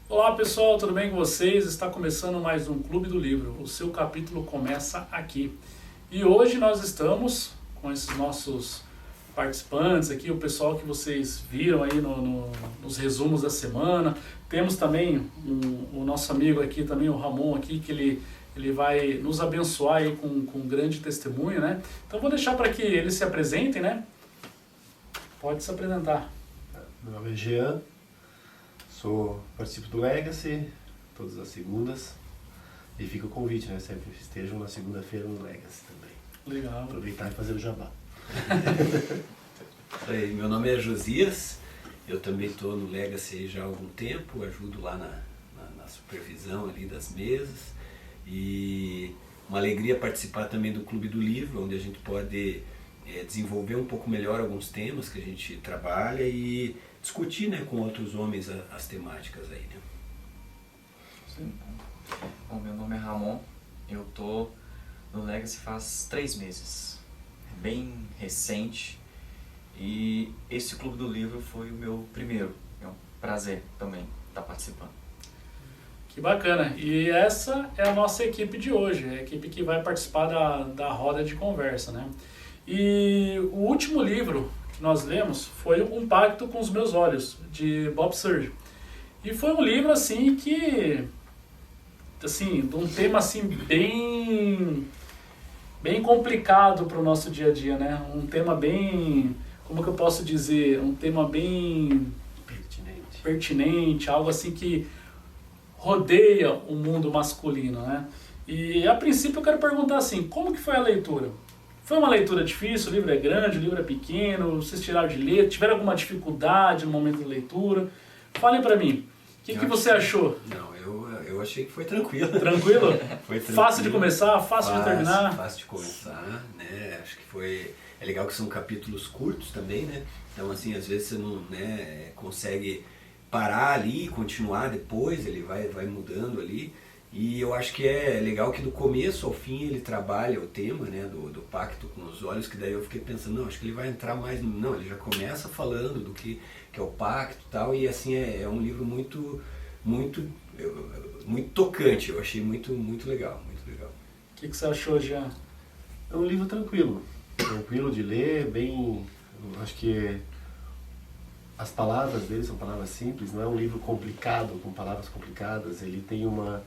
Olá pessoal, tudo bem com vocês? Está começando mais um Clube do Livro. O seu capítulo começa aqui. E hoje nós estamos com esses nossos participantes aqui, o pessoal que vocês viram aí nos resumos da semana. Temos também o nosso amigo aqui, também o Ramon aqui, que ele vai nos abençoar aí com um grande testemunho, né? Então vou deixar para que eles se apresentem, né? Pode se apresentar. Meu nome é Jean, participo do Legacy todas as segundas e fica o convite, né? Sempre estejam na segunda-feira no Legacy também. Legal. Aproveitar e fazer o jabá. Meu nome é Josias, eu também estou no Legacy já há algum tempo, ajudo lá na supervisão ali das mesas e uma alegria participar também do Clube do Livro, onde a gente pode desenvolver um pouco melhor alguns temas que a gente trabalha e discutir, né, com outros homens as temáticas aí, né? Sim. Bom, meu nome é Ramon, eu tô no Legacy faz 3 meses, bem recente, e esse Clube do Livro foi o meu primeiro, é um prazer também estar participando. Que bacana, e essa é a nossa equipe de hoje, a equipe que vai participar da roda de conversa, né? E o último livro que nós lemos foi Um Pacto com os Meus Olhos, de Bob Surge. E foi um livro assim de um tema assim bem complicado para o nosso dia a dia, né? Um tema bem, como que eu posso dizer, um tema bem pertinente, algo assim que rodeia o mundo masculino, né? E a princípio eu quero perguntar assim, como que foi a leitura? Foi uma leitura difícil, o livro é grande, o livro é pequeno, vocês tiraram de ler, tiveram alguma dificuldade no momento da leitura? Falem pra mim, o que você achou? Não, eu achei que foi tranquilo. Tranquilo? Foi tranquilo. Fácil de começar, fácil de terminar? Fácil de começar, né? Acho que foi... É legal que são capítulos curtos também, né? Então, assim, às vezes você não, né, consegue parar ali e continuar depois, ele vai mudando ali. E eu acho que é legal que do começo ao fim ele trabalha o tema, né, do pacto com os olhos, que daí eu fiquei pensando, não, acho que ele vai entrar mais... Não, ele já começa falando do que é o pacto e tal, e assim, é um livro muito tocante, eu achei muito legal, muito legal. O que você achou, Jean? É um livro tranquilo de ler, bem... Acho que as palavras dele são palavras simples, não é um livro complicado, com palavras complicadas, ele tem uma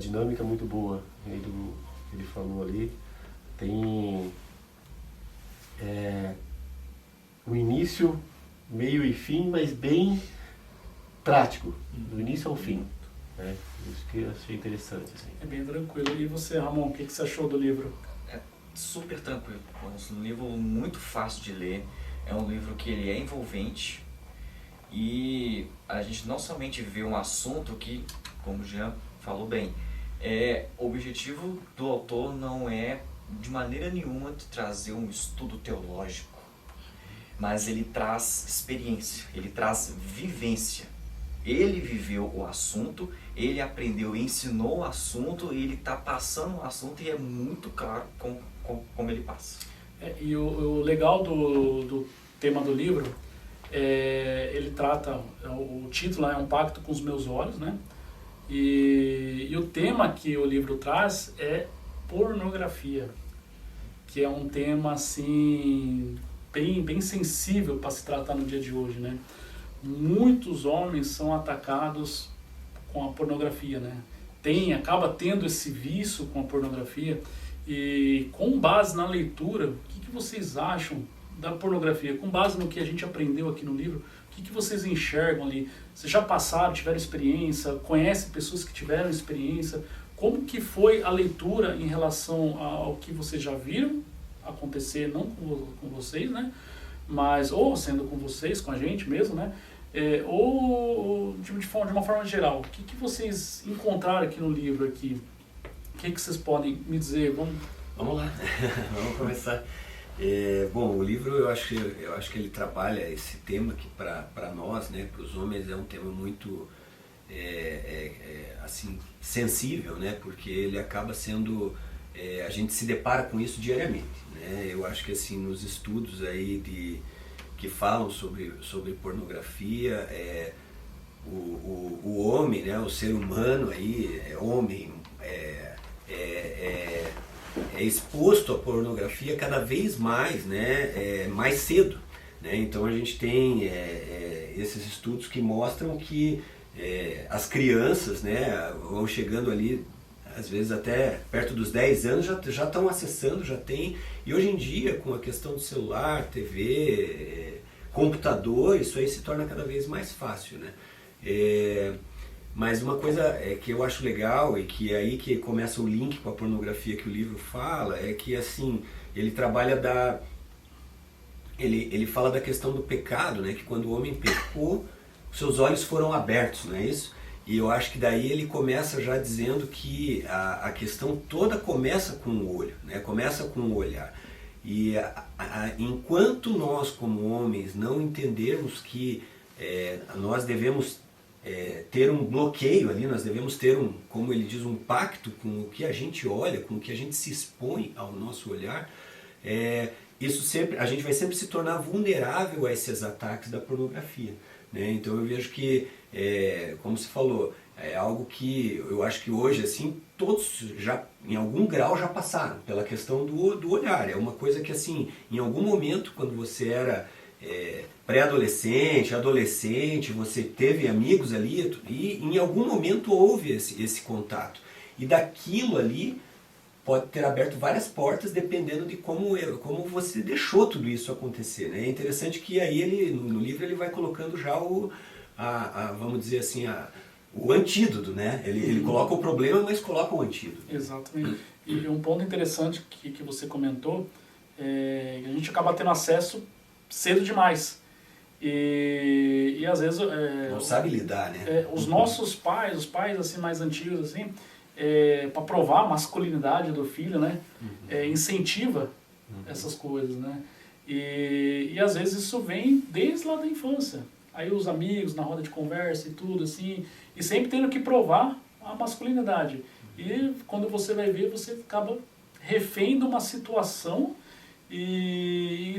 dinâmica muito boa, ele falou ali, tem o início, meio e fim, mas bem prático, do início ao fim, né? Isso que eu achei interessante. Assim. É bem tranquilo. E você, Ramon, o que você achou do livro? É super tranquilo, é um livro muito fácil de ler, é um livro que ele é envolvente e a gente não somente vê um assunto que, como o Jean falou bem, o objetivo do autor não é de maneira nenhuma de trazer um estudo teológico, mas ele traz experiência, ele traz vivência. Ele viveu o assunto, ele aprendeu e ensinou o assunto, e ele está passando o assunto e é muito claro como ele passa. E o legal do tema do livro, ele trata, o título é Um Pacto com os Meus Olhos, né? E o tema que o livro traz é pornografia, que é um tema assim bem sensível para se tratar no dia de hoje, né? Muitos homens são atacados com a pornografia, né? Acaba tendo esse vício com a pornografia. E com base na leitura, o que vocês acham da pornografia? Com base no que a gente aprendeu aqui no livro, o que vocês enxergam ali? Vocês já passaram, tiveram experiência, conhecem pessoas que tiveram experiência? Como que foi a leitura em relação ao que vocês já viram acontecer, não com vocês, né? Mas, ou sendo com vocês, com a gente mesmo, né? Ou de uma forma geral, o que vocês encontraram aqui no livro aqui? O que vocês podem me dizer? Vamos lá, vamos começar. Bom, o livro eu acho que ele trabalha esse tema que para nós, né, para os homens é um tema muito assim sensível, né, porque ele acaba sendo a gente se depara com isso diariamente, né? Eu acho que assim nos estudos aí que falam sobre pornografia, o homem, né, o ser humano aí, homem, é exposto à pornografia cada vez mais, né, mais cedo. Né? Então a gente tem esses estudos que mostram que as crianças, né, vão chegando ali, às vezes até perto dos 10 anos, já estão acessando, já tem. E hoje em dia, com a questão do celular, TV, computador, isso aí se torna cada vez mais fácil. Né? Mas uma coisa que eu acho legal, e que é aí que começa o link com a pornografia que o livro fala, é que assim, ele trabalha ele fala da questão do pecado, né? Que quando o homem pecou, seus olhos foram abertos, não é isso? E eu acho que daí ele começa já dizendo que a questão toda começa com o olho, né? Começa com o olhar. E enquanto nós, como homens, não entendermos que nós devemos ter um bloqueio ali, nós devemos ter como ele diz, um pacto com o que a gente olha, com o que a gente se expõe ao nosso olhar, isso sempre, a gente vai sempre se tornar vulnerável a esses ataques da pornografia. Né? Então eu vejo que, como você falou, é algo que eu acho que hoje, assim, todos já, em algum grau, já passaram pela questão do olhar. É uma coisa que, assim, em algum momento, quando você era pré-adolescente, adolescente, você teve amigos ali e em algum momento houve esse contato. E daquilo ali pode ter aberto várias portas dependendo de como você deixou tudo isso acontecer. Né? É interessante que aí no livro ele vai colocando já vamos dizer assim, o antídoto, né? Ele coloca o problema, mas coloca o antídoto. Exatamente. E um ponto interessante que você comentou, a gente acaba tendo acesso cedo demais. E às vezes... não sabe lidar, né? Os nossos pais, os pais assim, mais antigos, assim, para provar a masculinidade do filho, né? Incentiva essas coisas, né? E às vezes isso vem desde lá da infância. Aí os amigos na roda de conversa e tudo, assim, e sempre tendo que provar a masculinidade. E quando você vai ver, você acaba refém de uma situação e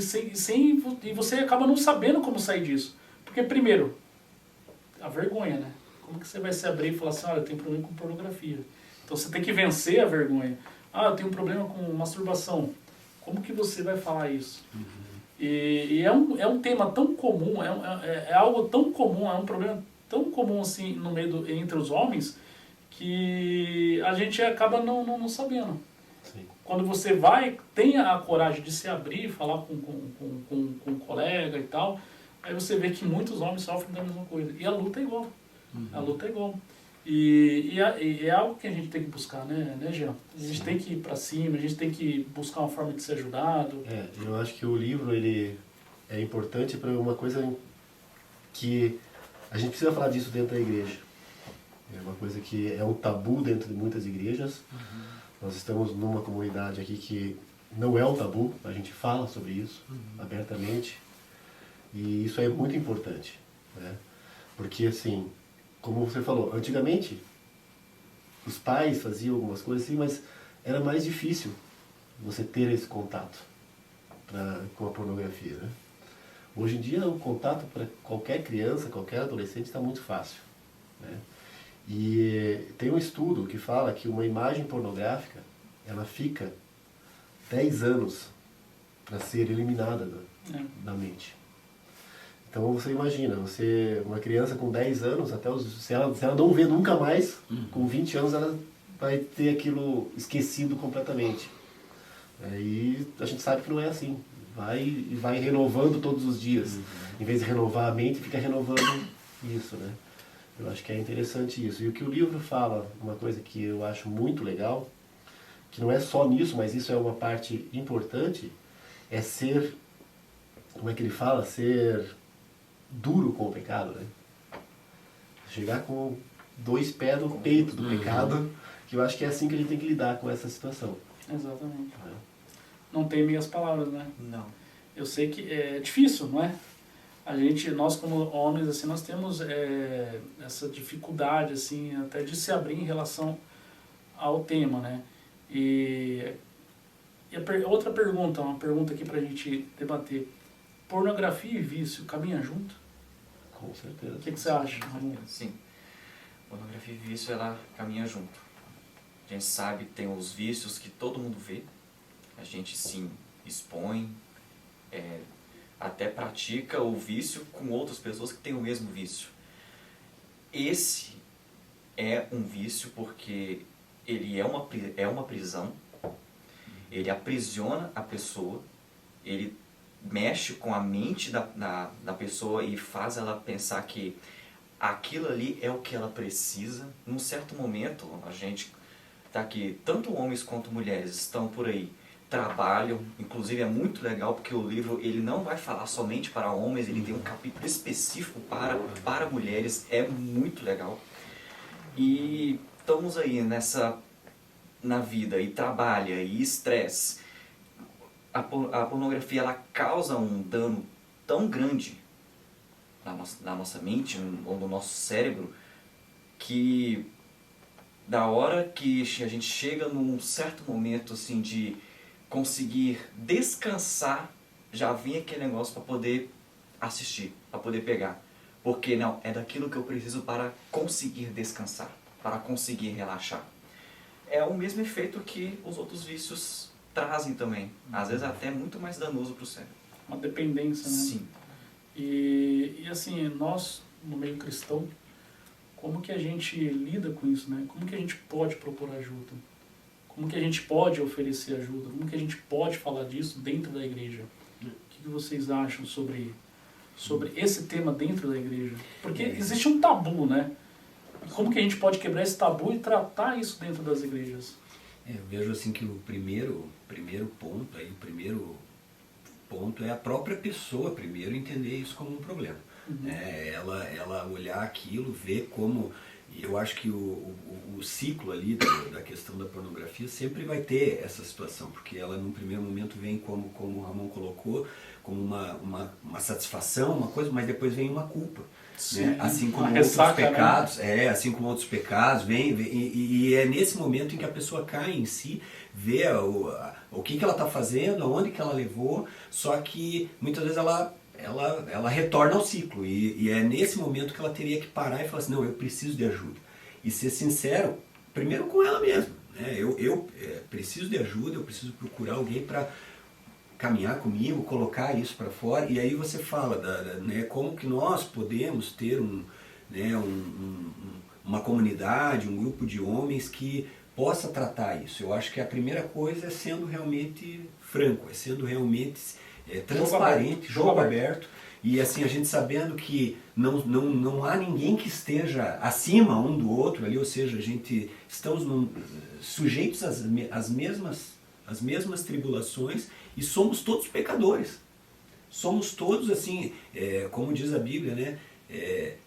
você acaba não sabendo como sair disso. Porque, primeiro, a vergonha, né? Como que você vai se abrir e falar assim, olha, eu tenho problema com pornografia. Então você tem que vencer a vergonha. Ah, eu tenho um problema com masturbação. Como que você vai falar isso? E é um tema tão comum, é algo tão comum, é um problema tão comum assim no meio entre os homens, que a gente acaba não sabendo. Sim. Quando você tenha a coragem de se abrir, falar com um colega e tal, aí você vê que muitos homens sofrem da mesma coisa. E a luta é igual. A luta é igual. E é algo que a gente tem que buscar, né Jean? A gente tem que ir para cima, a gente tem que buscar uma forma de ser ajudado. Eu acho que o livro ele é importante para uma coisa que a gente precisa falar disso dentro da igreja. É uma coisa que é um tabu dentro de muitas igrejas. Nós estamos numa comunidade aqui que não é um tabu, a gente fala sobre isso abertamente. E isso é muito importante, né? Porque assim, como você falou, antigamente os pais faziam algumas coisas assim, mas era mais difícil você ter esse contato com a pornografia, né? Hoje em dia o contato para qualquer criança, qualquer adolescente está muito fácil, né? E tem um estudo que fala que uma imagem pornográfica ela fica 10 anos para ser eliminada da mente. Então você imagina, uma criança com 10 anos, se ela não vê nunca mais, com 20 anos ela vai ter aquilo esquecido completamente. E a gente sabe que não é assim. Vai renovando todos os dias. Em vez de renovar a mente, fica renovando isso, né? Eu acho que é interessante isso. E o que o livro fala, uma coisa que eu acho muito legal, que não é só nisso, mas isso é uma parte importante, é ser, como é que ele fala? Ser duro com o pecado, né? Chegar com 2 pés no peito do pecado, que eu acho que é assim que a gente tem que lidar com essa situação. Exatamente. Não tem meias palavras, né? Não. Eu sei que é difícil, não é? Nós como homens, assim, nós temos essa dificuldade, assim, até de se abrir em relação ao tema, né? Outra pergunta, uma pergunta aqui pra gente debater. Pornografia e vício caminham junto? Com certeza. O que você acha, Ramon? Sim. Pornografia e vício, ela caminha junto. A gente sabe que tem os vícios que todo mundo vê. A gente sim expõe, até pratica o vício com outras pessoas que têm o mesmo vício. Esse é um vício porque ele é uma prisão, ele aprisiona a pessoa, ele mexe com a mente da pessoa e faz ela pensar que aquilo ali é o que ela precisa. Num certo momento, a gente tá aqui, tanto homens quanto mulheres estão por aí, trabalham, inclusive é muito legal porque o livro ele não vai falar somente para homens, ele tem um capítulo específico para mulheres, é muito legal. E estamos aí na vida, e trabalha, e estresse. A pornografia ela causa um dano tão grande na nossa mente ou no nosso cérebro que da hora que a gente chega num certo momento assim de conseguir descansar, já vem aquele negócio para poder assistir, para poder pegar. Porque não, é daquilo que eu preciso para conseguir descansar, para conseguir relaxar. É o mesmo efeito que os outros vícios trazem também. Às vezes até muito mais danoso para o cérebro. Uma dependência, né? Sim. E assim, nós, no meio cristão, como que a gente lida com isso, né? Como que a gente pode propor ajuda? Como que a gente pode oferecer ajuda? Como que a gente pode falar disso dentro da igreja? O que vocês acham sobre esse tema dentro da igreja? Porque existe um tabu, né? Como que a gente pode quebrar esse tabu e tratar isso dentro das igrejas? Eu vejo assim que o primeiro ponto é a própria pessoa primeiro entender isso como um problema. Uhum. Ela olhar aquilo, ver como... E eu acho que o ciclo ali da questão da pornografia sempre vai ter essa situação, porque ela num primeiro momento vem como o Ramon colocou, como uma satisfação, uma coisa, mas depois vem uma culpa. Né? Assim como outros pecados, né? Assim como outros pecados, e é nesse momento em que a pessoa cai em si, vê o que ela está fazendo, aonde que ela levou, só que muitas vezes ela retorna ao ciclo, e é nesse momento que ela teria que parar e falar assim, não, eu preciso de ajuda. E ser sincero, primeiro com ela mesma. Né? Eu preciso de ajuda, eu preciso procurar alguém para caminhar comigo, colocar isso para fora, e aí você fala né, como que nós podemos ter uma comunidade, um grupo de homens que possa tratar isso. Eu acho que a primeira coisa é sendo realmente franco, é sendo realmente transparente, jogo aberto, e assim a gente sabendo que não há ninguém que esteja acima um do outro ali, ou seja, estamos sujeitos às mesmas tribulações e somos todos pecadores. Somos todos assim, como diz a Bíblia, né?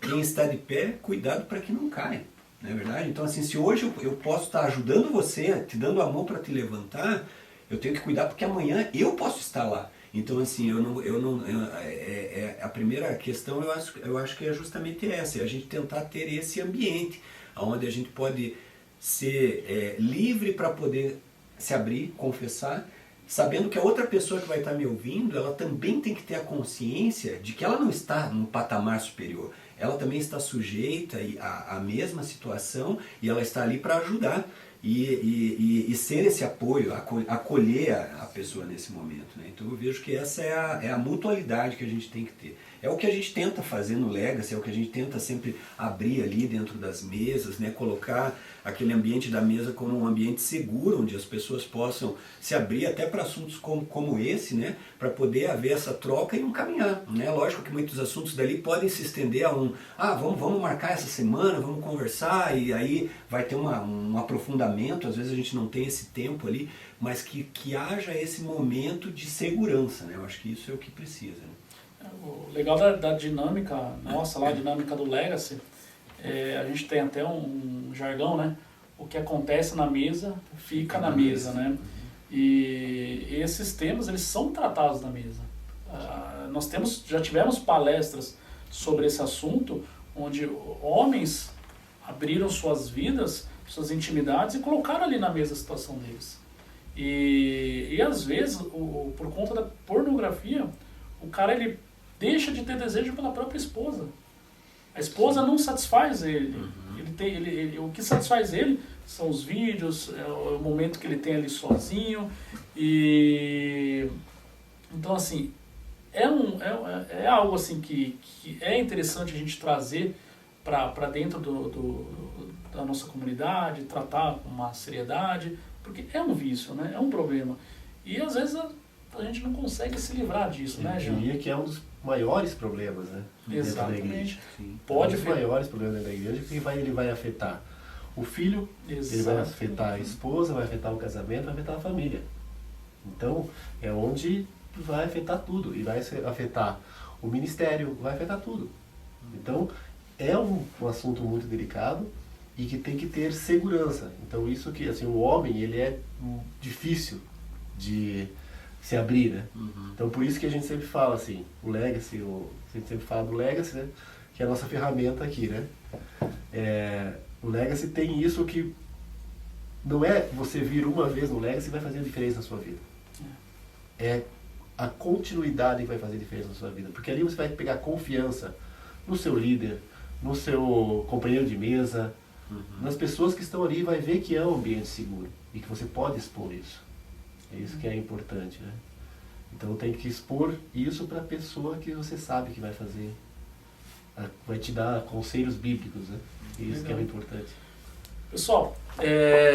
Quem está de pé, cuidado para que não caia. Não é verdade? Então assim, se hoje eu posso estar ajudando você, te dando a mão para te levantar, eu tenho que cuidar porque amanhã eu posso estar lá. Então assim, a primeira questão eu acho que é justamente essa, é a gente tentar ter esse ambiente onde a gente pode ser livre para poder se abrir, confessar, sabendo que a outra pessoa que vai estar me ouvindo, ela também tem que ter a consciência de que ela não está num patamar superior. Ela também está sujeita à mesma situação e ela está ali para ajudar e ser esse apoio, acolher a pessoa nesse momento. Né? Então eu vejo que essa é a mutualidade que a gente tem que ter. É o que a gente tenta fazer no Legacy, é o que a gente tenta sempre abrir ali dentro das mesas, né? Colocar aquele ambiente da mesa como um ambiente seguro, onde as pessoas possam se abrir até para assuntos como esse, né? Para poder haver essa troca e um caminhar. Né? Lógico que muitos assuntos dali podem se estender a vamos marcar essa semana, vamos conversar, e aí vai ter um aprofundamento, às vezes a gente não tem esse tempo ali, mas que haja esse momento de segurança. Né? Eu acho que isso é o que precisa. Né? O legal da dinâmica nossa, lá, a dinâmica do Legacy, a gente tem até um jargão, né? O que acontece na mesa, fica na mesa, né? E esses temas, eles são tratados na mesa. Nós já tivemos palestras sobre esse assunto, onde homens abriram suas vidas, suas intimidades e colocaram ali na mesa a situação deles. E às vezes, por conta da pornografia, o cara ele deixa de ter desejo pela própria esposa. A esposa não satisfaz ele. o que satisfaz ele são os vídeos, é o momento que ele tem ali sozinho. E então assim, é algo assim que é interessante a gente trazer para dentro da nossa comunidade, tratar com uma seriedade, porque é um vício, né? É um problema. E às vezes a gente não consegue se livrar disso, né, Jean? Eu diria que é um dos maiores problemas, né? Exatamente. Dentro da igreja. Sim. Pode um dos maiores problemas dentro da igreja, porque ele vai afetar o filho, ele vai afetar a esposa, vai afetar o casamento, vai afetar a família. Então, é onde vai afetar tudo. E vai afetar o ministério, vai afetar tudo. Então, é um assunto muito delicado e que tem que ter segurança. Então, isso que, assim, o homem, ele é difícil de se abrir, né? Então, por isso que a gente sempre fala, assim, o Legacy, a gente sempre fala do Legacy, né? Que é a nossa ferramenta aqui, né? O Legacy tem isso que não é você vir uma vez no Legacy e vai fazer a diferença na sua vida. É a continuidade que vai fazer a diferença na sua vida. Porque ali você vai pegar confiança no seu líder, no seu companheiro de mesa, nas pessoas que estão ali, vai ver que é um ambiente seguro e que você pode expor isso. É isso que é importante, né? Então tem que expor isso para a pessoa que você sabe que vai fazer, vai te dar conselhos bíblicos, né? Isso que é o importante. Pessoal,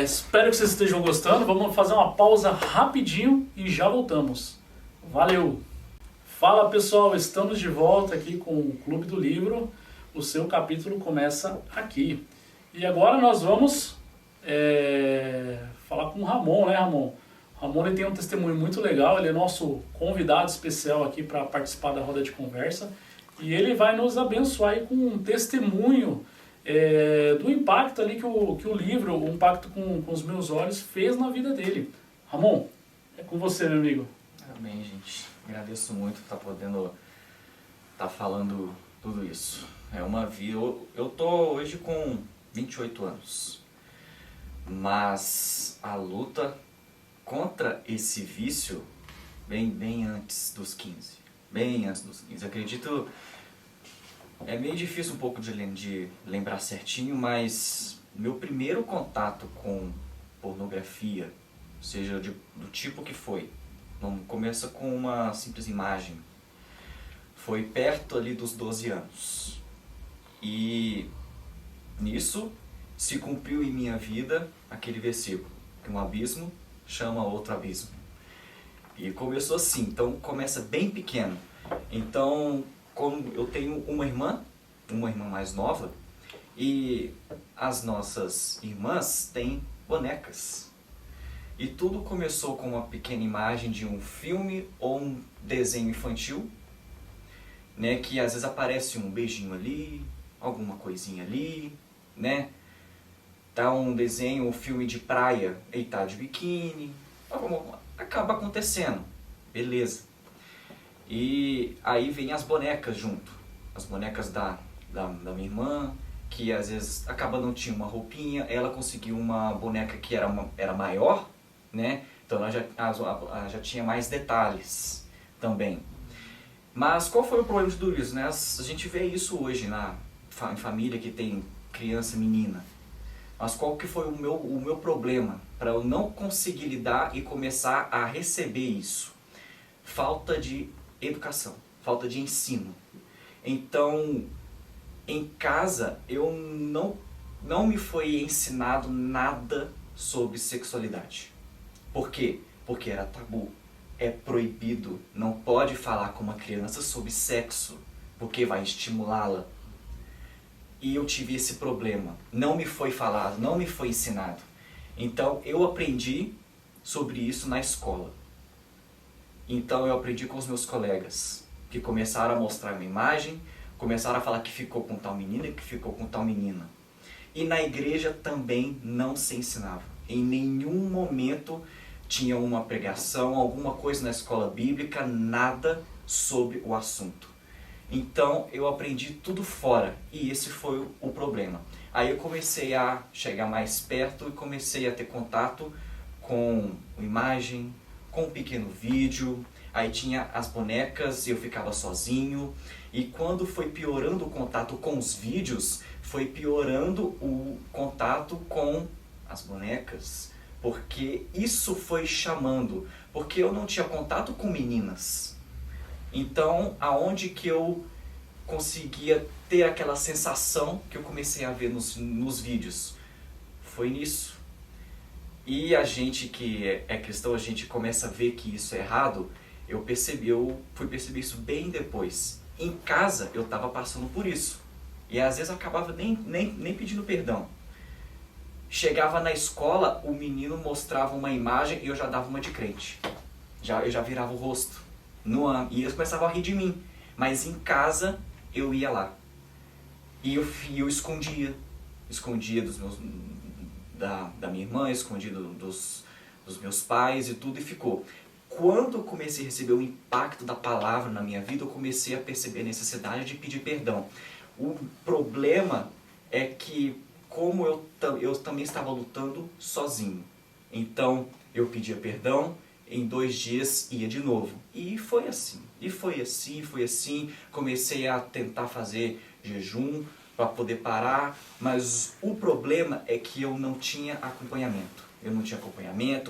espero que vocês estejam gostando. Vamos fazer uma pausa rapidinho e já voltamos. Valeu! Fala pessoal, estamos de volta aqui com o Clube do Livro. O seu capítulo começa aqui. E agora nós vamos falar com o Ramon, né, Ramon? O Ramon ele tem um testemunho muito legal, ele é nosso convidado especial aqui para participar da roda de conversa. E ele vai nos abençoar aí com um testemunho do impacto ali que o livro, o Impacto com os Meus Olhos, fez na vida dele. Ramon, é com você, meu amigo. Amém, gente. Agradeço muito por estar podendo estar falando tudo isso. É uma vida. Eu tô hoje com 28 anos, mas a luta contra esse vício vem bem antes dos 15. Bem antes dos 15. Acredito. É meio difícil um pouco de lembrar certinho, mas meu primeiro contato com pornografia, seja do tipo que foi, não começa com uma simples imagem, foi perto ali dos 12 anos. E nisso se cumpriu em minha vida aquele versículo, que um abismo chama outro abismo. E começou assim, então começa bem pequeno. Então, como eu tenho uma irmã mais nova, e as nossas irmãs têm bonecas. E tudo começou com uma pequena imagem de um filme ou um desenho infantil, né, que às vezes aparece um beijinho ali, alguma coisinha ali, né? Tá um desenho, um filme de praia, ele tá de biquíni, acaba acontecendo, beleza. E aí vem as bonecas junto, as bonecas da minha irmã, que às vezes acaba não tinha uma roupinha, ela conseguiu uma boneca que era maior, né? Então ela já tinha mais detalhes também. Mas qual foi o problema de tudo isso, né? A gente vê isso hoje em família que tem criança menina. Mas qual que foi o meu problema para eu não conseguir lidar e começar a receber isso? Falta de educação, falta de ensino. Então, em casa, eu não me foi ensinado nada sobre sexualidade. Por quê? Porque era tabu. É proibido. Não pode falar com uma criança sobre sexo, porque vai estimulá-la. E eu tive esse problema. Não me foi falado, não me foi ensinado. Então, eu aprendi sobre isso na escola. Então, eu aprendi com os meus colegas, que começaram a mostrar uma imagem, começaram a falar que ficou com tal menina e que ficou com tal menina. E na igreja também não se ensinava. Em nenhum momento tinha uma pregação, alguma coisa na escola bíblica, nada sobre o assunto. Então eu aprendi tudo fora e esse foi o problema. Aí eu comecei a chegar mais perto e comecei a ter contato com imagem, com um pequeno vídeo. Aí tinha as bonecas e eu ficava sozinho. E quando foi piorando o contato com os vídeos, foi piorando o contato com as bonecas, porque isso foi chamando, porque eu não tinha contato com meninas. Então, aonde que eu conseguia ter aquela sensação que eu comecei a ver nos vídeos? Foi nisso. E a gente que é cristão, a gente começa a ver que isso é errado. Eu fui perceber isso bem depois. Em casa, eu estava passando por isso. E às vezes eu acabava nem pedindo perdão. Chegava na escola, o menino mostrava uma imagem e eu já dava uma de crente. Eu já virava o rosto. E eles começavam a rir de mim. Mas em casa, eu ia lá. E eu escondia. Escondia da minha irmã, escondia dos meus pais e tudo, e ficou. Quando eu comecei a receber o impacto da palavra na minha vida, eu comecei a perceber a necessidade de pedir perdão. O problema é que, como eu também estava lutando sozinho, então eu pedia perdão, em 2 dias ia de novo. E foi assim, foi assim. Comecei a tentar fazer jejum para poder parar, mas o problema é que eu não tinha acompanhamento.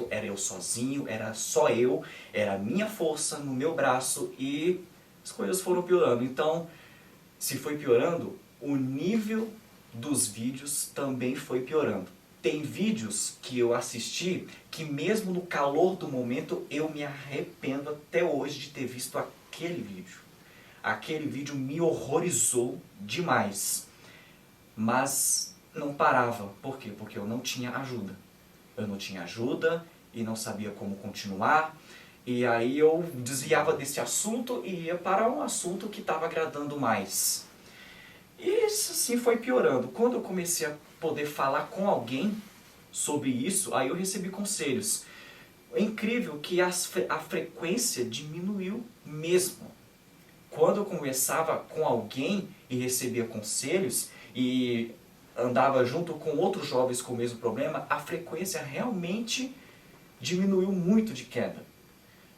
Era eu sozinho, era só eu, era a minha força no meu braço e as coisas foram piorando. Então, se foi piorando, o nível dos vídeos também foi piorando. Tem vídeos que eu assisti que mesmo no calor do momento eu me arrependo até hoje de ter visto aquele vídeo. Aquele vídeo me horrorizou demais. Mas não parava. Por quê? Porque eu não tinha ajuda. Eu não tinha ajuda e não sabia como continuar. E aí eu desviava desse assunto e ia para um assunto que estava agradando mais. E isso assim foi piorando. Quando eu comecei a poder falar com alguém sobre isso, aí eu recebi conselhos. É incrível que a frequência diminuiu mesmo. Quando eu conversava com alguém e recebia conselhos e andava junto com outros jovens com o mesmo problema, a frequência realmente diminuiu muito de queda.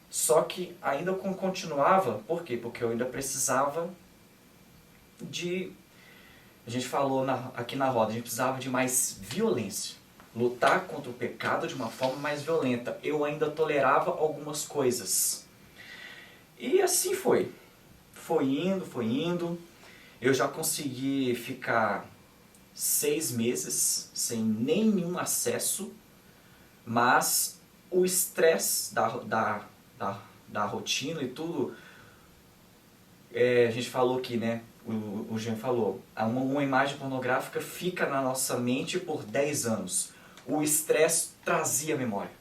Só que ainda continuava, por quê? Porque eu ainda precisava de... A gente falou aqui na roda, a gente precisava de mais violência. Lutar contra o pecado de uma forma mais violenta. Eu ainda tolerava algumas coisas. E assim foi. Foi indo. Eu já consegui ficar 6 meses sem nenhum acesso, mas o estresse da rotina e tudo, a gente falou aqui, né? O Jean falou, uma imagem pornográfica fica na nossa mente por 10 anos. O estresse trazia memória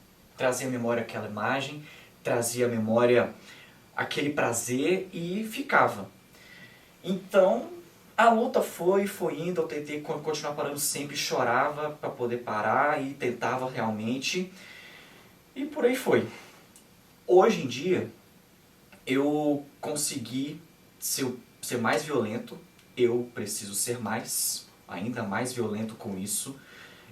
aquela imagem, trazia à memória aquele prazer e ficava. Então, a luta foi indo, eu tentei continuar parando sempre, chorava para poder parar e tentava realmente, e por aí foi. Hoje em dia, eu consegui ser mais violento, eu preciso ser ainda mais violento com isso.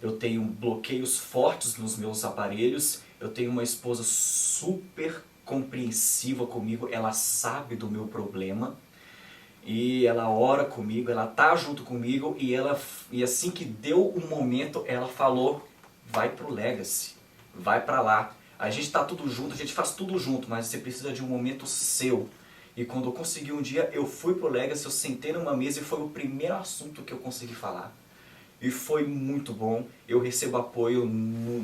Eu tenho bloqueios fortes nos meus aparelhos, eu tenho uma esposa super compreensiva comigo, ela sabe do meu problema. E ela ora comigo, ela tá junto comigo e assim que deu um momento, ela falou, vai pro Legacy, vai pra lá. A gente tá tudo junto, a gente faz tudo junto, mas você precisa de um momento seu. E quando eu consegui um dia, eu fui pro Legacy, eu sentei numa mesa e foi o primeiro assunto que eu consegui falar. E foi muito bom, eu recebo apoio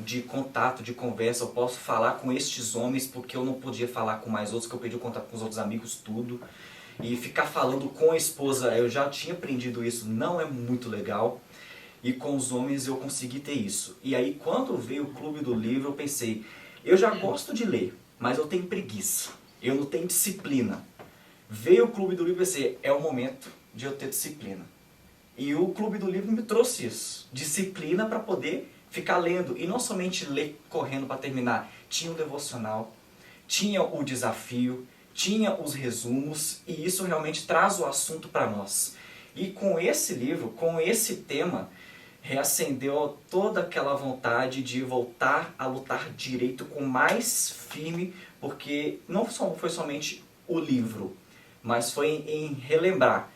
de contato, de conversa, eu posso falar com estes homens porque eu não podia falar com mais outros, que eu perdi o contato com os outros amigos, tudo. E ficar falando com a esposa, eu já tinha aprendido isso, não é muito legal. E com os homens eu consegui ter isso. E aí quando veio o Clube do Livro, eu pensei, eu já gosto de ler, mas eu tenho preguiça, eu não tenho disciplina. Veio o Clube do Livro e pensei, é o momento de eu ter disciplina. E o Clube do Livro me trouxe isso, disciplina para poder ficar lendo. E não somente ler correndo para terminar, tinha o devocional, tinha o desafio, tinha os resumos, e isso realmente traz o assunto para nós. E com esse livro, com esse tema, reacendeu toda aquela vontade de voltar a lutar direito com mais firme, porque não foi somente o livro, mas foi em relembrar.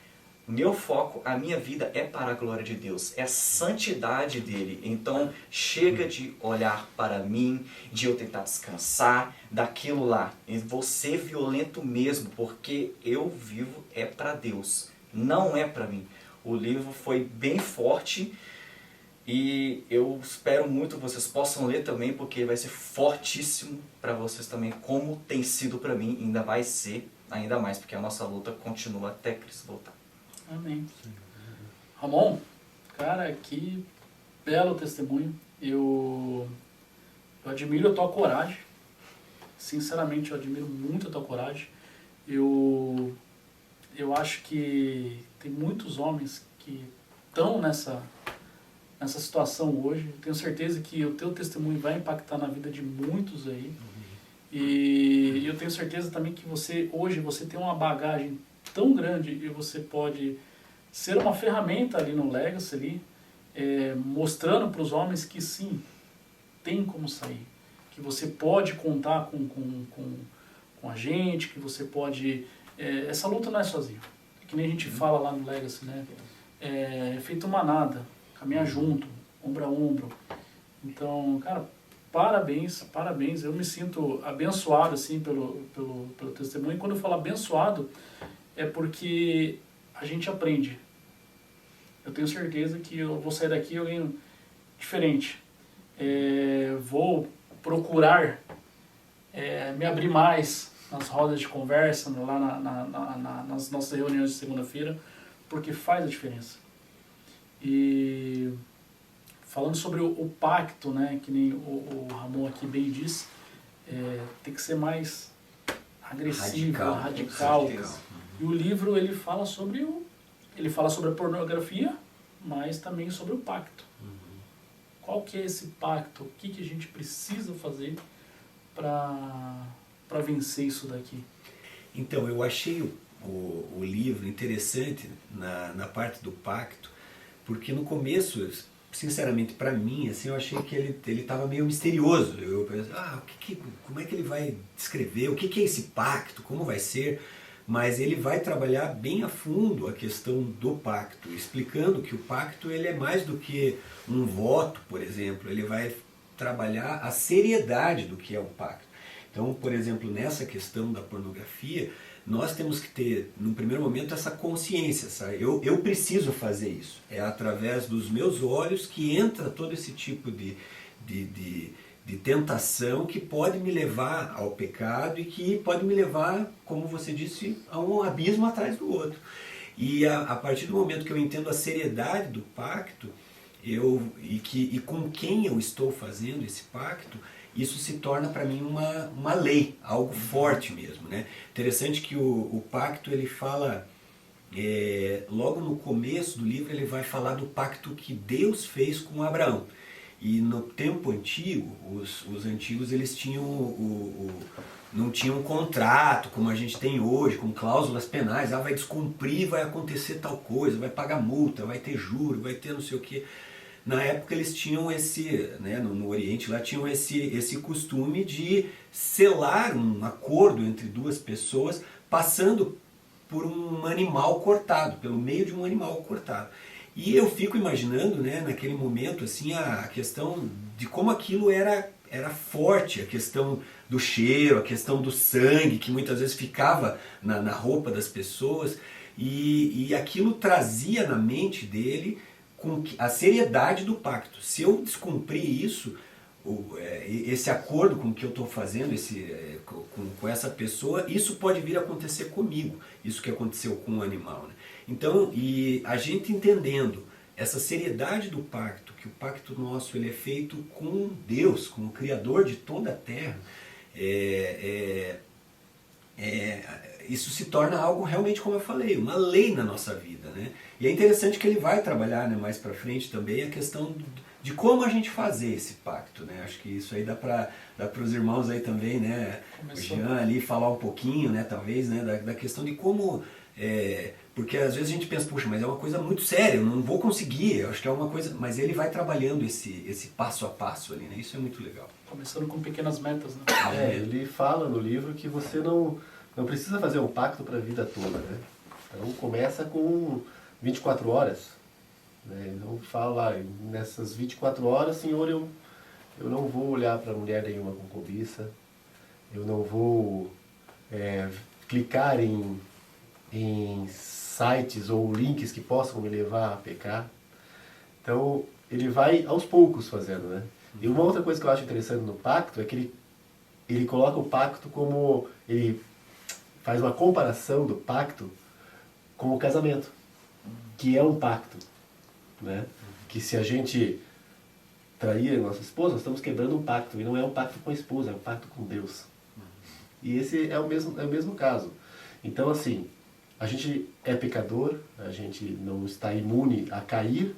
meu foco, a minha vida é para a glória de Deus, é a santidade dele. Então chega de olhar para mim, de eu tentar descansar daquilo lá. E vou ser violento mesmo, porque eu vivo é para Deus, não é para mim. O livro foi bem forte e eu espero muito que vocês possam ler também, porque vai ser fortíssimo para vocês também, como tem sido para mim, ainda vai ser ainda mais, porque a nossa luta continua até Cristo voltar. Amém. Ramon, cara, que belo testemunho. Eu admiro a tua coragem. Sinceramente, eu admiro muito a tua coragem. Eu acho que tem muitos homens que estão nessa situação hoje. Eu tenho certeza que o teu testemunho vai impactar na vida de muitos aí. E eu tenho certeza também que hoje você tem uma bagagem tão grande e você pode ser uma ferramenta ali no Legacy, ali, mostrando para os homens que sim, tem como sair. Que você pode contar com a gente, que você pode... essa luta não é sozinho. É que nem a gente fala lá no Legacy, né? É feito manada, caminhar junto, ombro a ombro. Então, cara, parabéns. Eu me sinto abençoado assim, pelo testemunho. E quando eu falo abençoado, é porque a gente aprende. Eu tenho certeza que eu vou sair daqui alguém diferente. Vou procurar me abrir mais nas rodas de conversa, lá nas nossas reuniões de segunda-feira, porque faz a diferença. E falando sobre o pacto, né, que nem o Ramon aqui bem disse, tem que ser mais agressivo, radical. E o livro ele fala sobre a pornografia, mas também sobre o pacto. Qual que é esse pacto? O que a gente precisa fazer para vencer isso daqui? Então, eu achei o livro interessante na parte do pacto, porque no começo, sinceramente, para mim, assim, eu achei que ele estava meio misterioso. Eu pensei, como é que ele vai descrever? O que é esse pacto? Como vai ser? Mas ele vai trabalhar bem a fundo a questão do pacto, explicando que o pacto ele é mais do que um voto, por exemplo. Ele vai trabalhar a seriedade do que é o pacto. Então, por exemplo, nessa questão da pornografia, nós temos que ter, no primeiro momento, essa consciência, sabe? Eu preciso fazer isso. É através dos meus olhos que entra todo esse tipo de tentação que pode me levar ao pecado e que pode me levar, como você disse, a um abismo atrás do outro. E a partir do momento que eu entendo a seriedade do pacto, e com quem eu estou fazendo esse pacto, isso se torna para mim uma lei, algo forte mesmo, né? Interessante que o pacto ele fala, logo no começo do livro ele vai falar do pacto que Deus fez com Abraão. E no tempo antigo, os antigos eles tinham não tinham um contrato como a gente tem hoje, com cláusulas penais, vai descumprir, vai acontecer tal coisa, vai pagar multa, vai ter juro, vai ter não sei o que. Na época eles tinham no Oriente lá tinham esse costume de selar um acordo entre duas pessoas passando por um animal cortado, pelo meio de um animal cortado. E eu fico imaginando, né, naquele momento assim, a questão de como aquilo era forte, a questão do cheiro, a questão do sangue, que muitas vezes ficava na roupa das pessoas, e aquilo trazia na mente dele com a seriedade do pacto. Se eu descumprir isso, esse acordo com que eu estou fazendo com essa pessoa, isso pode vir a acontecer comigo, isso que aconteceu com o animal, né? Então, e a gente entendendo essa seriedade do pacto, que o pacto nosso ele é feito com Deus, com o Criador de toda a terra, isso se torna algo realmente, como eu falei, uma lei na nossa vida, né? E é interessante que ele vai trabalhar, né, mais para frente também a questão de como a gente fazer esse pacto, né? Acho que isso aí dá para os irmãos aí também, né? Começou. O Jean ali falar um pouquinho, né, talvez, né, da questão de como... porque às vezes a gente pensa, puxa, mas é uma coisa muito séria, eu não vou conseguir, eu acho que é uma coisa... Mas ele vai trabalhando esse passo a passo ali, né? Isso é muito legal. Começando com pequenas metas, né? Ele fala no livro que você não precisa fazer um pacto para a vida toda, né? Então começa com 24 horas. Né? Então fala, nessas 24 horas, Senhor, eu não vou olhar para mulher nenhuma com cobiça, eu não vou clicar em sites ou links que possam me levar a pecar. Então, ele vai aos poucos fazendo, né? E uma outra coisa que eu acho interessante no pacto é que ele coloca o pacto como... Ele faz uma comparação do pacto com o casamento, que é um pacto, né? Que se a gente trair a nossa esposa, nós estamos quebrando um pacto, e não é um pacto com a esposa, é um pacto com Deus. E esse é o mesmo caso. Então, assim, a gente é pecador, a gente não está imune a cair,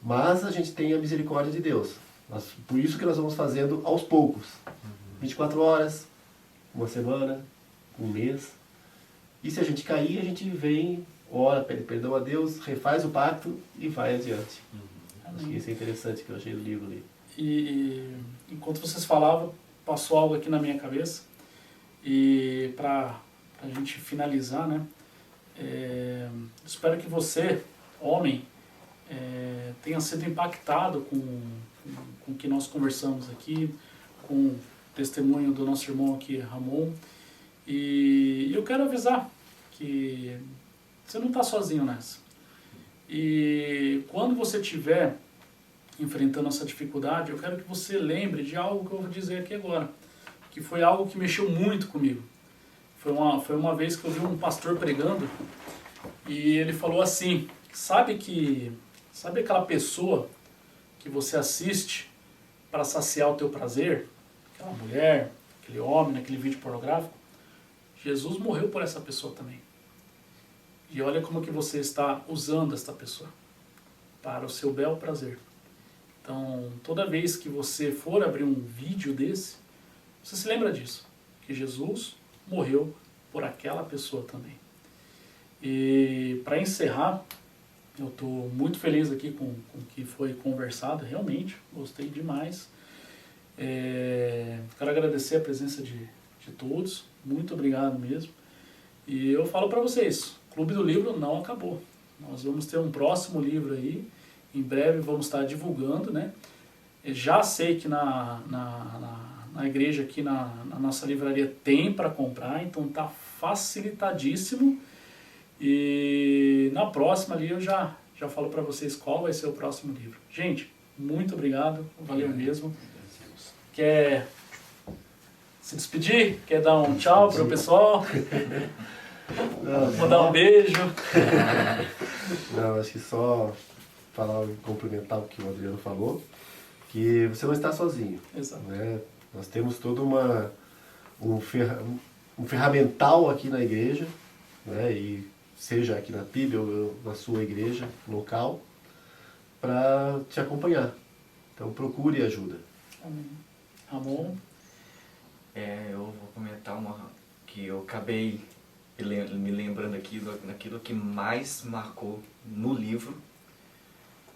mas a gente tem a misericórdia de Deus. Por isso que nós vamos fazendo aos poucos. 24 horas, uma semana, um mês. E se a gente cair, a gente vem, ora, pede perdão a Deus, refaz o pacto e vai adiante. Acho que isso é interessante que eu achei do livro ali. E enquanto vocês falavam, passou algo aqui na minha cabeça. E para a gente finalizar, né? Espero que você, homem, tenha sido impactado com o que nós conversamos aqui, com o testemunho do nosso irmão aqui, Ramon. E eu quero avisar que você não está sozinho nessa. E quando você estiver enfrentando essa dificuldade, eu quero que você lembre de algo que eu vou dizer aqui agora, que foi algo que mexeu muito comigo. Foi uma vez que eu vi um pastor pregando e ele falou assim, sabe aquela pessoa que você assiste para saciar o teu prazer? Aquela mulher, aquele homem, naquele vídeo pornográfico? Jesus morreu por essa pessoa também. E olha como que você está usando esta pessoa para o seu bel prazer. Então, toda vez que você for abrir um vídeo desse, você se lembra disso, que Jesus morreu por aquela pessoa também. E para encerrar, eu estou muito feliz aqui com o que foi conversado, realmente, gostei demais. Quero agradecer a presença de todos, muito obrigado mesmo. E eu falo para vocês, o Clube do Livro não acabou. Nós vamos ter um próximo livro aí, em breve vamos estar divulgando, né? Eu já sei que na igreja aqui, na nossa livraria, tem para comprar, então está facilitadíssimo. E na próxima ali eu já falo para vocês qual vai ser o próximo livro. Gente, muito obrigado, valeu mesmo. Quer se despedir? Quer dar um tchau para o pessoal? Mandar um beijo? Não, acho que só falar e complementar o que o Adriano falou, que você não está sozinho. Exato. Né? Nós temos todo um ferramental aqui na igreja, né? E seja aqui na PIB ou na sua igreja local, para te acompanhar. Então procure ajuda. Amém. Ramon? Eu vou comentar uma que eu acabei me lembrando aqui daquilo que mais marcou no livro,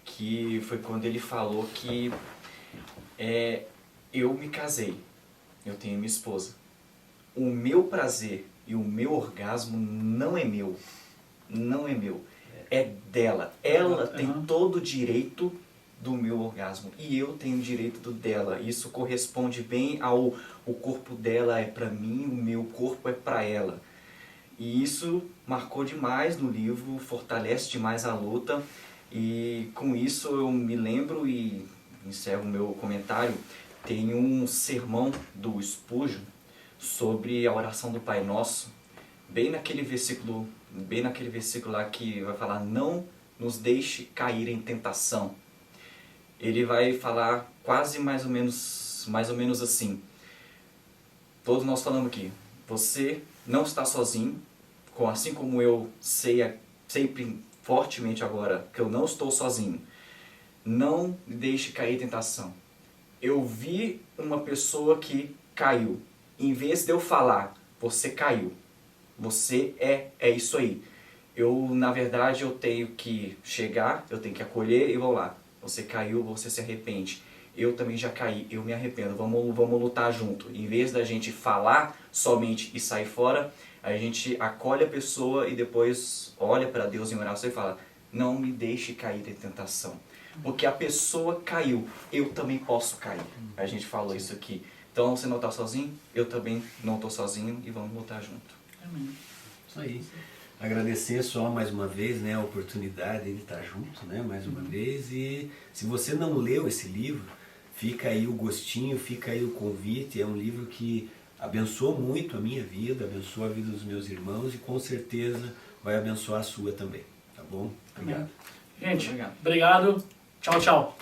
que foi quando ele falou que eu me casei, eu tenho minha esposa. O meu prazer e o meu orgasmo não é meu, é dela. Ela tem todo o direito do meu orgasmo e eu tenho o direito do dela. Isso corresponde bem ao o corpo dela é para mim, o meu corpo é para ela. E isso marcou demais no livro, fortalece demais a luta. E com isso eu me lembro e encerro o meu comentário. Tem um sermão do Spurgeon sobre a oração do Pai Nosso, bem naquele versículo lá que vai falar: não nos deixe cair em tentação. Ele vai falar quase mais ou menos assim. Todos nós falamos aqui, você não está sozinho, assim como eu sei sempre fortemente agora que eu não estou sozinho. Não deixe cair em tentação. Eu vi uma pessoa que caiu. Em vez de eu falar, você caiu. Você é isso aí. Na verdade, eu tenho que chegar, eu tenho que acolher e vou lá. Você caiu, você se arrepende. Eu também já caí, eu me arrependo. Vamos lutar junto. Em vez da gente falar somente e sair fora, a gente acolhe a pessoa e depois olha para Deus em oração e fala: não me deixe cair em tentação. Porque a pessoa caiu, eu também posso cair. A gente falou isso aqui. Então você não está sozinho, eu também não estou sozinho e vamos lutar junto. Amém. Isso aí. Agradecer só mais uma vez, né, a oportunidade de estar junto, né, mais uma vez. E se você não leu esse livro, fica aí o gostinho, fica aí o convite. É um livro que abençoou muito a minha vida, abençoa a vida dos meus irmãos e com certeza vai abençoar a sua também. Tá bom? Obrigado. Gente, Obrigado. obrigado. Tchau, tchau.